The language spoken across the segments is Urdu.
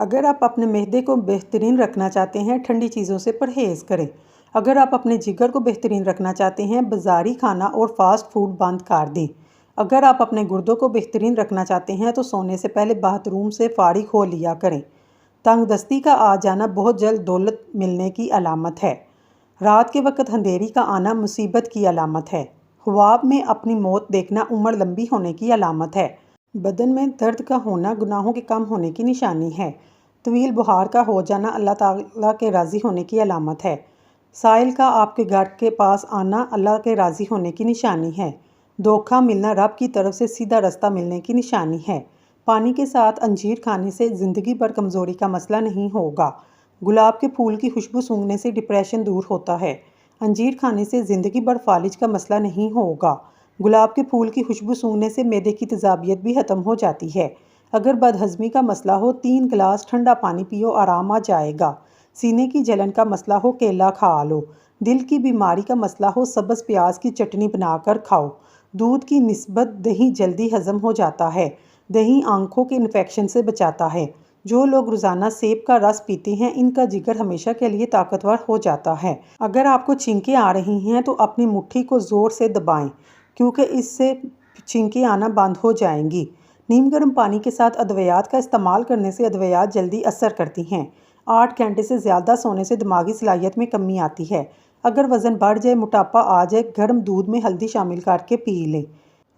اگر آپ اپنے معدے کو بہترین رکھنا چاہتے ہیں ٹھنڈی چیزوں سے پرہیز کریں۔ اگر آپ اپنے جگر کو بہترین رکھنا چاہتے ہیں بازاری کھانا اور فاسٹ فوڈ بند کر دیں۔ اگر آپ اپنے گردوں کو بہترین رکھنا چاہتے ہیں تو سونے سے پہلے باتھ روم سے فارغ ہو لیا کریں۔ تنگ دستی کا آ جانا بہت جلد دولت ملنے کی علامت ہے۔ رات کے وقت اندھیری کا آنا مصیبت کی علامت ہے۔ خواب میں اپنی موت دیکھنا عمر لمبی ہونے کی علامت ہے۔ بدن میں درد کا ہونا گناہوں کے کم ہونے کی نشانی ہے۔ طویل بخار کا ہو جانا اللہ تعالیٰ کے راضی ہونے کی علامت ہے۔ سائل کا آپ کے گھر کے پاس آنا اللہ کے راضی ہونے کی نشانی ہے۔ دھوکہ ملنا رب کی طرف سے سیدھا رستہ ملنے کی نشانی ہے۔ پانی کے ساتھ انجیر کھانے سے زندگی بھر کمزوری کا مسئلہ نہیں ہوگا۔ گلاب کے پھول کی خوشبو سونگھنے سے ڈپریشن دور ہوتا ہے۔ انجیر کھانے سے زندگی بھر فالج کا مسئلہ نہیں ہوگا۔ گلاب کے پھول کی خوشبو سونگھنے سے معدے کی تیزابیت بھی ختم ہو جاتی ہے۔ اگر بد ہضمی کا مسئلہ ہو 3 گلاس ٹھنڈا پانی پیو، آرام آ جائے گا۔ سینے کی جلن کا مسئلہ ہو کیلا کھا لو۔ دل کی بیماری کا مسئلہ ہو سبز پیاز کی چٹنی بنا کر کھاؤ۔ دودھ کی نسبت دہی جلدی ہضم ہو جاتا ہے۔ دہی آنکھوں کے انفیکشن سے بچاتا ہے۔ جو لوگ روزانہ سیب کا رس پیتے ہیں ان کا جگر ہمیشہ کے لیے طاقتور ہو جاتا ہے۔ اگر آپ کو چھینکیں آ رہی ہیں تو اپنی مٹھی کو زور سے دبائیں کیونکہ اس سے چھینکیں آنا بند ہو جائیں گی۔ نیم گرم پانی کے ساتھ ادویات کا استعمال کرنے سے ادویات جلدی اثر کرتی ہیں۔ 8 گھنٹے سے زیادہ سونے سے دماغی صلاحیت میں کمی آتی ہے۔ اگر وزن بڑھ جائے، موٹاپا آ جائے، گرم دودھ میں ہلدی شامل کر کے پی لیں۔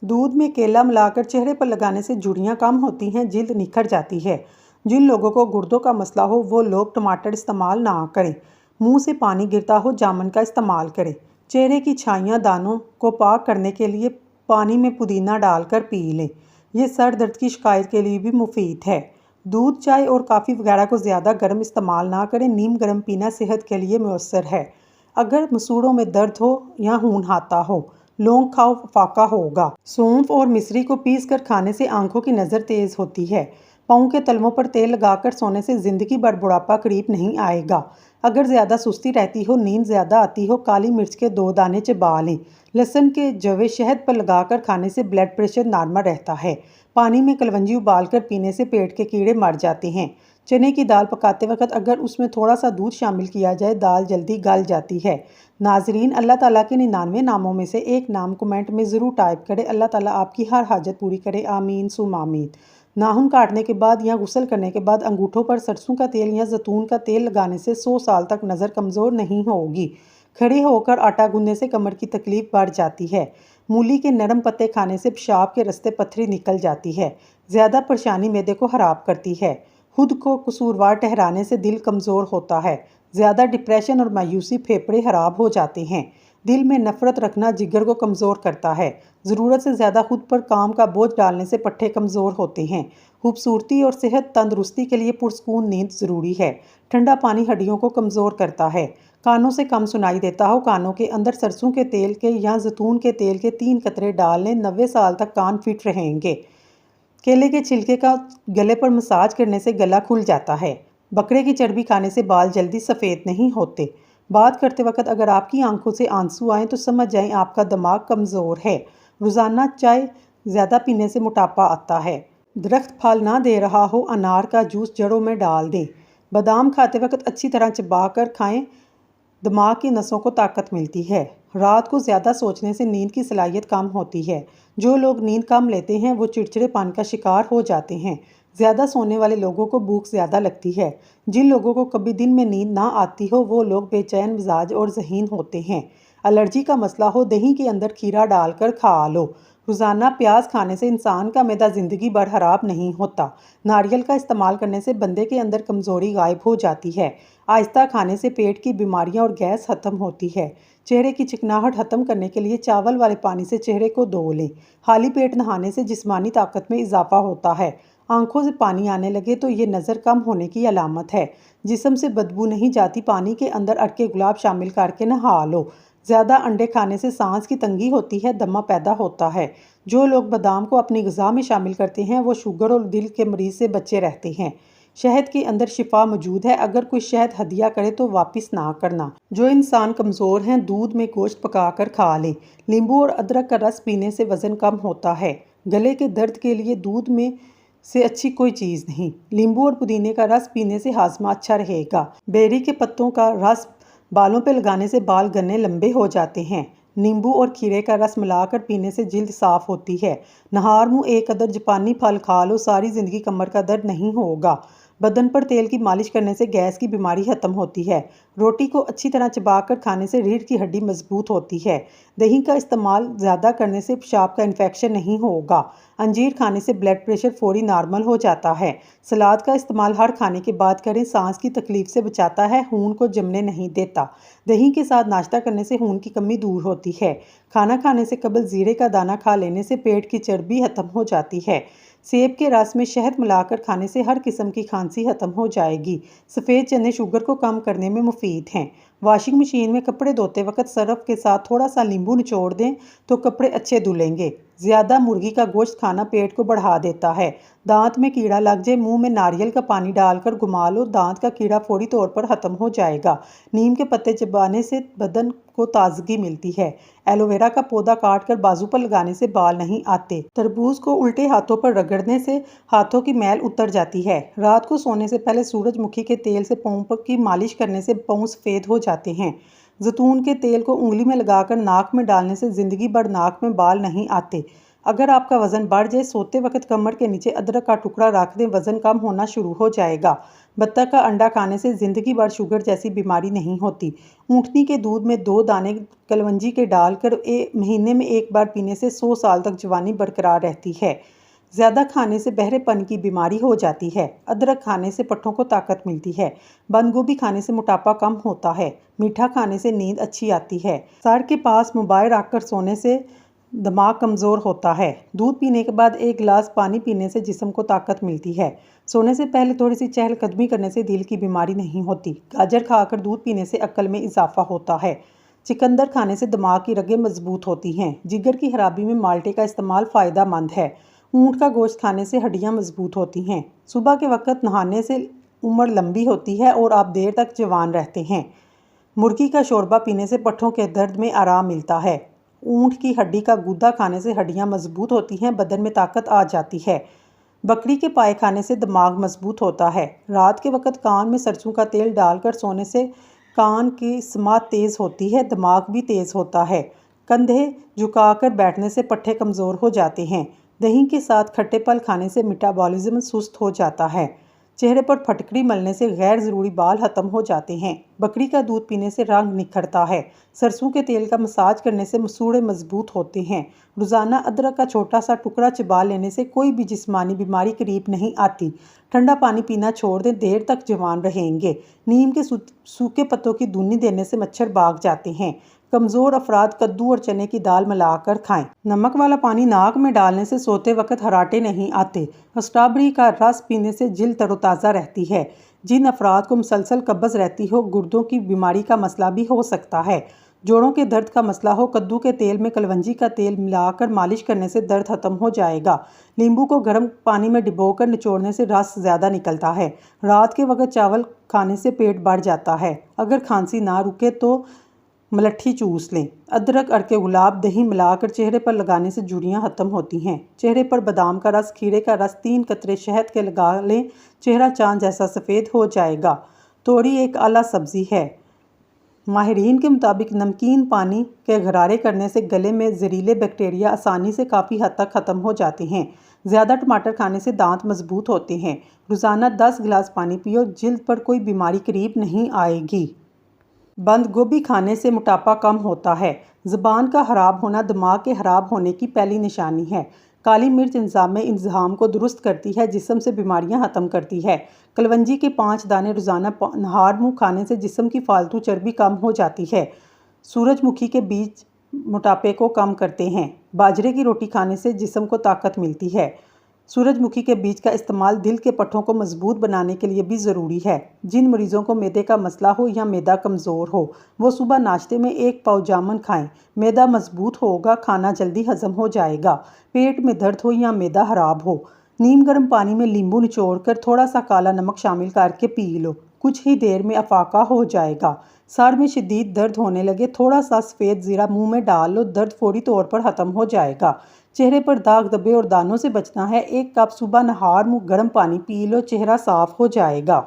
دودھ میں کیلا ملا کر چہرے پر لگانے سے جھریاں کم ہوتی ہیں، جلد نکھر جاتی ہے۔ جن لوگوں کو گردوں کا مسئلہ ہو وہ لوگ ٹماٹر استعمال نہ کریں۔ منہ سے پانی گرتا ہو جامن کا استعمال کریں۔ چہرے کی چھائیاں دانوں کو پاک کرنے کے لیے پانی میں پودینہ ڈال کر پی لیں۔ یہ سر درد کی شکایت کے لیے بھی مفید ہے۔ دودھ، چائے اور کافی وغیرہ کو زیادہ گرم استعمال نہ کریں۔ نیم گرم پینا صحت کے لیے مؤثر ہے۔ اگر مسوڑوں میں درد ہو یا ہونہاتا ہو، لونگ کھاؤ، فاقہ ہوگا۔ سونف اور مصری کو پیس کر کھانے سے آنکھوں کی نظر تیز ہوتی ہے۔ پاؤں کے تلووں پر تیل لگا کر سونے سے زندگی بھر بڑھاپا قریب نہیں آئے گا۔ اگر زیادہ سستی رہتی ہو، نیند زیادہ آتی ہو، کالی مرچ کے 2 دانے چبا لیں۔ لہسن کے جوے شہد پر لگا کر کھانے سے بلڈ پریشر نارمل رہتا ہے۔ پانی میں کلونجی ابال کر پینے سے پیٹ کے کیڑے مر جاتے ہیں۔ چنے کی دال پکاتے وقت اگر اس میں تھوڑا سا دودھ شامل کیا جائے، دال جلدی گل جاتی ہے۔ ناظرین، اللہ تعالیٰ کے 99 ناموں میں سے ایک نام کمنٹ میں ضرور ٹائپ کریں۔ اللہ تعالیٰ آپ کی ہر حاجت پوری کرے، آمین ثم آمین۔ ناخن کاٹنے کے بعد یا غسل کرنے کے بعد انگوٹھوں پر سرسوں کا تیل یا زیتون کا تیل لگانے سے 100 سال تک نظر کمزور نہیں ہوگی۔ کھڑے ہو کر آٹا گوندنے سے کمر کی تکلیف بڑھ جاتی ہے۔ مولی کے نرم پتے کھانے سے پیشاب کے رستے پتھری نکل جاتی ہے۔ زیادہ پریشانی معدے کو خراب کرتی ہے۔ خود کو قصوروار ٹھہرانے سے دل کمزور ہوتا ہے۔ زیادہ ڈپریشن اور مایوسی پھیپھڑے خراب ہو جاتے ہیں۔ دل میں نفرت رکھنا جگر کو کمزور کرتا ہے۔ ضرورت سے زیادہ خود پر کام کا بوجھ ڈالنے سے پٹھے کمزور ہوتے ہیں۔ خوبصورتی اور صحت تندرستی کے لیے پرسکون نیند ضروری ہے۔ ٹھنڈا پانی ہڈیوں کو کمزور کرتا ہے۔ کانوں سے کم سنائی دیتا ہو، کانوں کے اندر سرسوں کے تیل کے یا زیتون کے تیل کے 3 قطرے ڈال لیں، 90 سال تک کان فٹ رہیں گے۔ کیلے کے چھلکے کا گلے پر مساج کرنے سے گلا کھل جاتا ہے۔ بکرے کی چربی کھانے سے بال جلدی سفید نہیں ہوتے۔ بات کرتے وقت اگر آپ کی آنکھوں سے آنسو آئیں تو سمجھ جائیں آپ کا دماغ کمزور ہے۔ روزانہ چائے زیادہ پینے سے موٹاپا آتا ہے۔ درخت پھل نہ دے رہا ہو، انار کا جوس جڑوں میں ڈال دیں۔ بادام کھاتے وقت اچھی طرح چبا کر کھائیں، دماغ کی نسوں کو طاقت ملتی ہے۔ رات کو زیادہ سوچنے سے نیند کی صلاحیت کم ہوتی ہے۔ جو لوگ نیند کم لیتے ہیں وہ چڑچڑے پن کا شکار ہو جاتے ہیں۔ زیادہ سونے والے لوگوں کو بھوک زیادہ لگتی ہے۔ جن لوگوں کو کبھی دن میں نیند نہ آتی ہو وہ لوگ بے چین مزاج اور ذہین ہوتے ہیں۔ الرجی کا مسئلہ ہو، دہی کے اندر کھیرا ڈال کر کھا لو۔ روزانہ پیاز کھانے سے انسان کا معدہ زندگی بھر خراب نہیں ہوتا۔ ناریل کا استعمال کرنے سے بندے کے اندر کمزوری غائب ہو جاتی ہے۔ آہستہ کھانے سے پیٹ کی بیماریاں اور گیس ختم ہوتی ہے۔ چہرے کی چکناہٹ ختم کرنے کے لیے چاول والے پانی سے چہرے کو دھو لیں۔ خالی پیٹ نہانے سے جسمانی طاقت میں اضافہ ہوتا ہے۔ آنکھوں سے پانی آنے لگے تو یہ نظر کم ہونے کی علامت ہے۔ جسم سے بدبو نہیں جاتی، پانی کے اندر اڑکے گلاب شامل کر کے نہا لو۔ زیادہ انڈے کھانے سے سانس کی تنگی ہوتی ہے، دمہ پیدا ہوتا ہے۔ جو لوگ بادام کو اپنی غذا میں شامل کرتے ہیں وہ شوگر اور دل کے مریض سے بچے رہتے ہیں۔ شہد کے اندر شفا موجود ہے، اگر کوئی شہد ہدیہ کرے تو واپس نہ کرنا۔ جو انسان کمزور ہیں دودھ میں گوشت پکا کر کھا لیں۔ لیمبو اور ادرک کا رس پینے سے وزن کم ہوتا ہے۔ گلے کے درد کے لیے دودھ میں سے اچھی کوئی چیز نہیں۔ لیمبو اور پودینے کا رس پینے سے ہاضمہ اچھا رہے گا۔ بیری کے پتوں کا رس بالوں پہ لگانے سے بال گھنے لمبے ہو جاتے ہیں۔ نیمبو اور کھیرے کا رس ملا کر پینے سے جلد صاف ہوتی ہے۔ نہار منہ ایک عدد جاپانی پھل کھا لو، ساری زندگی کمر کا درد نہیں ہوگا۔ بدن پر تیل کی مالش کرنے سے گیس کی بیماری ختم ہوتی ہے۔ روٹی کو اچھی طرح چبا کر کھانے سے ریڑھ کی ہڈی مضبوط ہوتی ہے۔ دہی کا استعمال زیادہ کرنے سے پیشاب کا انفیکشن نہیں ہوگا۔ انجیر کھانے سے بلڈ پریشر فوری نارمل ہو جاتا ہے۔ سلاد کا استعمال ہر کھانے کے بعد کریں، سانس کی تکلیف سے بچاتا ہے، خون کو جمنے نہیں دیتا۔ دہی کے ساتھ ناشتہ کرنے سے خون کی کمی دور ہوتی ہے۔ کھانا کھانے سے قبل زیرے کا دانہ کھا لینے سے پیٹ کی چربی ختم ہو جاتی ہے۔ سیب کے رس میں شہد ملا کر کھانے سے ہر قسم کی کھانسی ختم ہو جائے گی۔ سفید چنے شوگر کو کم کرنے میں مفید ہیں۔ واشنگ مشین میں کپڑے دھوتے وقت سرف کے ساتھ تھوڑا سا لیمبو نچوڑ دیں تو کپڑے اچھے دھلیں گے۔ زیادہ مرغی کا گوشت کھانا پیٹ کو بڑھا دیتا ہے۔ دانت میں کیڑا لگ جائے، منہ میں ناریل کا پانی ڈال کر گھما لو، دانت کا کیڑا فوری طور پر ختم ہو جائے گا۔ نیم کے پتے چبانے سے بدن کو تازگی ملتی ہے۔ ایلو ویرا کا پودا کاٹ کر بازو پر لگانے سے بال نہیں آتے۔ تربوز کو الٹے ہاتھوں پر رگڑنے سے ہاتھوں کی میل اتر جاتی ہے۔ رات کو سونے سے پہلے سورج مکھی کے تیل سے پاؤں کی مالش کرنے سے پاؤں سفید ہو جاتے ہیں۔ زیتون کے تیل کو انگلی میں لگا کر ناک میں ڈالنے سے زندگی بھر ناک میں بال نہیں آتے۔ اگر آپ کا وزن بڑھ جائے، سوتے وقت کمر کے نیچے ادرک کا ٹکڑا رکھ دیں، وزن کم ہونا شروع ہو جائے گا۔ بطخ کا انڈا کھانے سے زندگی بھر شوگر جیسی بیماری نہیں ہوتی۔ اونٹنی کے دودھ میں 2 دانے کلونجی کے ڈال کر مہینے میں 1 بار پینے سے 100 سال تک جوانی برقرار رہتی ہے۔ زیادہ کھانے سے بہرے پن کی بیماری ہو جاتی ہے۔ ادرک کھانے سے پٹھوں کو طاقت ملتی ہے۔ بند گوبھی کھانے سے موٹاپا کم ہوتا ہے۔ میٹھا کھانے سے نیند اچھی آتی ہے۔ سر کے پاس موبائل رکھ کر سونے سے دماغ کمزور ہوتا ہے۔ دودھ پینے کے بعد 1 گلاس پانی پینے سے جسم کو طاقت ملتی ہے۔ سونے سے پہلے تھوڑی سی چہل قدمی کرنے سے دل کی بیماری نہیں ہوتی۔ گاجر کھا کر دودھ پینے سے عقل میں اضافہ ہوتا ہے۔ چقندر کھانے سے دماغ کی رگیں مضبوط ہوتی ہیں۔ جگر کی خرابی میں مالٹے کا استعمال فائدہ مند ہے۔ اونٹ کا گوشت کھانے سے ہڈیاں مضبوط ہوتی ہیں۔ صبح کے وقت نہانے سے عمر لمبی ہوتی ہے اور آپ دیر تک جوان رہتے ہیں۔ مرغی کا شوربہ پینے سے پٹھوں کے درد میں آرام ملتا ہے۔ اونٹ کی ہڈی کا گودا کھانے سے ہڈیاں مضبوط ہوتی ہیں، بدن میں طاقت آ جاتی ہے۔ بکری کے پائے کھانے سے دماغ مضبوط ہوتا ہے۔ رات کے وقت کان میں سرسوں کا تیل ڈال کر سونے سے کان کی سماعت تیز ہوتی ہے، دماغ بھی تیز ہوتا ہے۔ کندھے جھکا کر بیٹھنے سے پٹھے کمزور ہو جاتے ہیں۔ دہی کے ساتھ کھٹے پھل کھانے سے میٹابولزم سست ہو جاتا ہے۔ چہرے پر پھٹکڑی ملنے سے غیر ضروری بال ختم ہو جاتے ہیں۔ بکری کا دودھ پینے سے رنگ نکھرتا ہے۔ سرسوں کے تیل کا مساج کرنے سے مسوڑھے مضبوط ہوتے ہیں۔ روزانہ ادرک کا چھوٹا سا ٹکڑا چبا لینے سے کوئی بھی جسمانی بیماری قریب نہیں آتی۔ ٹھنڈا پانی پینا چھوڑ دیں، دیر تک جوان رہیں گے۔ نیم کے سوکھے پتوں کی دھنی دینے سے مچھر بھاگ جاتے ہیں۔ کمزور افراد کدو اور چنے کی دال ملا کر کھائیں۔ نمک والا پانی ناک میں ڈالنے سے سوتے وقت ہراٹے نہیں آتے۔ اسٹرابیری کا رس پینے سے جلد تر و تازہ رہتی ہے۔ جن افراد کو مسلسل قبض رہتی ہو، گردوں کی بیماری کا مسئلہ بھی ہو سکتا ہے۔ جوڑوں کے درد کا مسئلہ ہو، کدو کے تیل میں کلونجی کا تیل ملا کر مالش کرنے سے درد ختم ہو جائے گا۔ لیمبو کو گرم پانی میں ڈبو کر نچوڑنے سے رس زیادہ نکلتا ہے۔ رات کے وقت چاول کھانے سے پیٹ بڑھ جاتا ہے۔ اگر کھانسی نہ رکے تو ملٹھی چوس لیں۔ ادرک، عرق گلاب، دہی ملا کر چہرے پر لگانے سے جھریاں ختم ہوتی ہیں۔ چہرے پر بادام کا رس، کھیرے کا رس، 3 قطرے شہد کے لگا لیں، چہرہ چاند جیسا سفید ہو جائے گا۔ توری ایک اعلیٰ سبزی ہے۔ ماہرین کے مطابق نمکین پانی کے غرارے کرنے سے گلے میں زہریلے بیکٹیریا آسانی سے کافی حد تک ختم ہو جاتے ہیں۔ زیادہ ٹماٹر کھانے سے دانت مضبوط ہوتے ہیں۔ روزانہ 10 گلاس پانی پیو، جلد پر کوئی بیماری قریب نہیں آئے گی۔ بند گوبھی کھانے سے موٹاپا کم ہوتا ہے۔ زبان کا خراب ہونا دماغ کے خراب ہونے کی پہلی نشانی ہے۔ کالی مرچ نظام انتظام کو درست کرتی ہے، جسم سے بیماریاں ختم کرتی ہے۔ کلونجی کے 5 دانے روزانہ نہار منہ کھانے سے جسم کی فالتو چربی کم ہو جاتی ہے۔ سورج مکھی کے بیج موٹاپے کو کم کرتے ہیں۔ باجرے کی روٹی کھانے سے جسم کو طاقت ملتی ہے۔ سورج مکھی کے بیج کا استعمال دل کے پٹھوں کو مضبوط بنانے کے لیے بھی ضروری ہے۔ جن مریضوں کو معدے کا مسئلہ ہو یا معدہ کمزور ہو، وہ صبح ناشتے میں 1 پاؤ جامن کھائیں۔ معدہ مضبوط ہوگا، کھانا جلدی ہضم ہو جائے گا۔ پیٹ میں درد ہو یا معدہ خراب ہو، نیم گرم پانی میں لیمبو نچوڑ کر تھوڑا سا کالا نمک شامل کر کے پی لو، کچھ ہی دیر میں افاقہ ہو جائے گا۔ سر میں شدید درد ہونے لگے، تھوڑا سا سفید زیرہ منہ میں ڈال لو، درد فوری طور پر ختم ہو جائے گا۔ چہرے پر داغ دھبے اور دانوں سے بچنا ہے۔ 1 کپ صبح نہار منہ گرم پانی پی لو، چہرہ صاف ہو جائے گا۔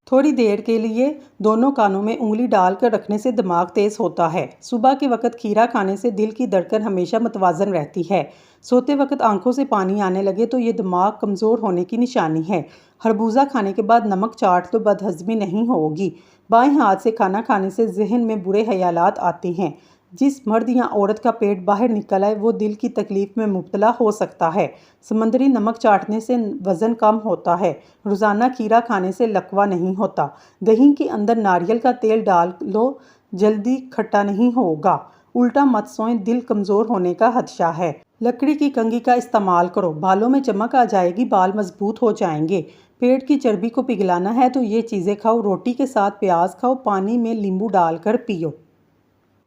تھوڑی دیر کے لیے دونوں کانوں میں انگلی ڈال کر رکھنے سے دماغ تیز ہوتا ہے۔ صبح کے وقت کھیرا کھانے سے دل کی دھڑکن ہمیشہ متوازن رہتی ہے۔ سوتے وقت آنکھوں سے پانی آنے لگے تو یہ دماغ کمزور ہونے کی نشانی ہے۔ خربوزہ کھانے کے بعد نمک چاٹ لو، بدہضمی نہیں ہوگی۔ بائیں ہاتھ سے کھانا کھانے سے ذہن میں برے خیالات آتے ہیں۔ جس مرد یا عورت کا پیٹ باہر نکل آئے وہ دل کی تکلیف میں مبتلا ہو سکتا ہے۔ سمندری نمک چاٹنے سے وزن کم ہوتا ہے۔ روزانہ کھیرا کھانے سے لکوہ نہیں ہوتا۔ دہی کے اندر ناریل کا تیل ڈال لو، جلدی کھٹا نہیں ہوگا۔ الٹا مت سوئیں، دل کمزور ہونے کا خدشہ ہے۔ لکڑی کی کنگھی کا استعمال کرو، بالوں میں چمک آ جائے گی، بال مضبوط ہو جائیں گے۔ پیٹ کی چربی کو پگھلانا ہے تو یہ چیزیں کھاؤ۔ روٹی کے ساتھ پیاز کھاؤ، پانی میں لیمبو ڈال کر پیو۔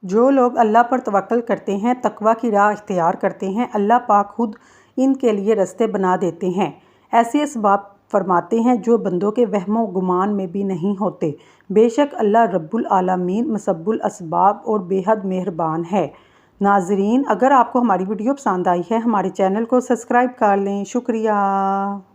جو لوگ اللہ پر توکل کرتے ہیں، تقویٰ کی راہ اختیار کرتے ہیں، اللہ پاک خود ان کے لیے راستے بنا دیتے ہیں۔ ایسے اسباب فرماتے ہیں جو بندوں کے وہم و گمان میں بھی نہیں ہوتے۔ بے شک اللہ رب العالمین مسبب الاسباب اور بے حد مہربان ہے۔ ناظرین، اگر آپ کو ہماری ویڈیو پسند آئی ہے، ہمارے چینل کو سبسکرائب کر لیں۔ شکریہ۔